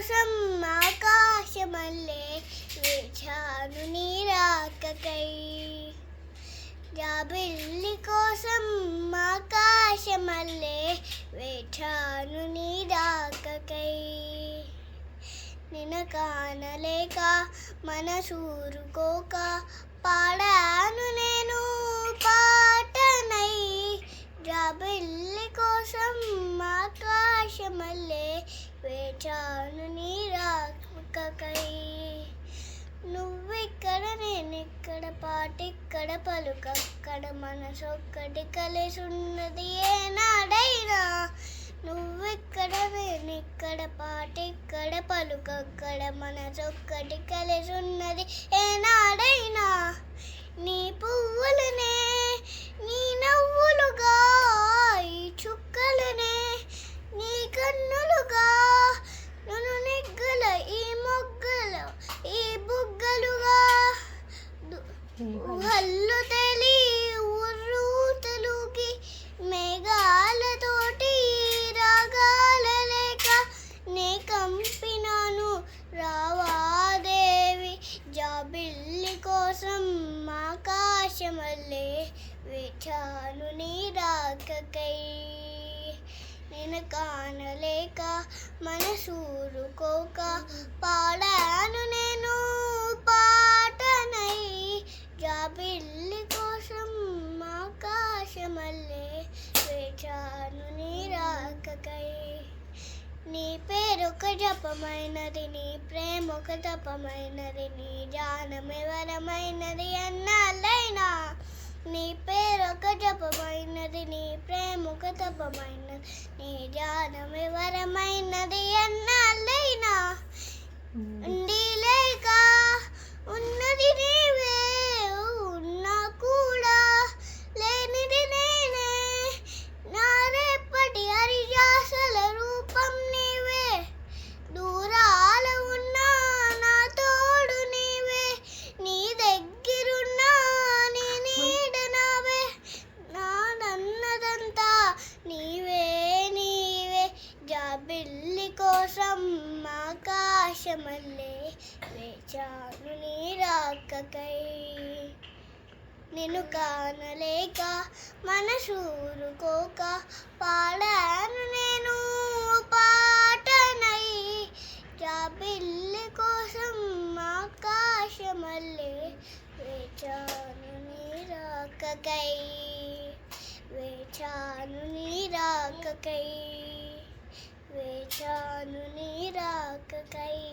కోసం ఆకాశమల్లే వేచాను నీ రాకకై. జాబిల్లి కోసం ఆకాశమల్లే వేచాను నీ రాకకై. నిన్ను కానలేక మనసూరుకోక పాడాను నేను పాటనై. జాబిల్లి కోసం ఆకాశమల్లే వేచాను నీ రాకకై. నువ్వెక్కడ నేనెక్కడ పాటిక్కడ పలుకక్కడ మనసొక్కటి కలిసున్నది ఏనాడైనా. నువ్వెక్కడ నేనెక్కడ పాటిక్కడ పలుకక్కడ మనసొక్కటి కలిసున్నది ఏనాడైనా. నీ పువ్వులనే నీ నవ్వులుగా ఈ చుక్కలనే నీ కన్నులుగా నన్ను నెగ్గల ఈ మొగ్గల ఈ బుగ్గలుగా ఊహల్లో తెలి ఉర్రు తెలుగి మేఘాలతోటి రాగాల లేక నే కంపినాను రావాదేవి. జాబిల్లి కోసం ఆకాశమల్లే వేచాను నీ రాకకై. నేను కానలేక మనసూరుకోక పాడాను నేను పాటనై. జాబిల్లి కోసం ఆకాశమల్లే వేచాను నీ రాకకై. నీ పేరొక జపమైనది నీ ప్రేమొక తపమైనది నీ ధ్యానమెవరమైనది అన్నాళ్ళైనా. నీ పేరొక జపమైనది నీ ప్రేమొక తపమైనది నీ ధ్యానమెవరమైనది అన్నాళ్ళైనా. ఉండి లేక ఉన్నది నీవే ఉన్నా కూడా లేనిది నేనే. నా రేపటి అరిజాసల రూపం నీవే. దూరాల ఉన్నా నా తోడు నీవే. నీ దగ్గరున్నా నీ నీడ నావే. నాదన్నదంతా నీవే నీవే. జాబిల్లి కోసం ఆకాశమల్లే వేచాను నీ రాకకై. నిన్ను కానలేక మనసూరుకోక పాడాను నేను పాటనై. జాబిల్లి కోసం ఆకాశమల్లే వేచాను నీ రాకకై. వేచాను నీ రాకకై. వేచాను నీ రాకకై.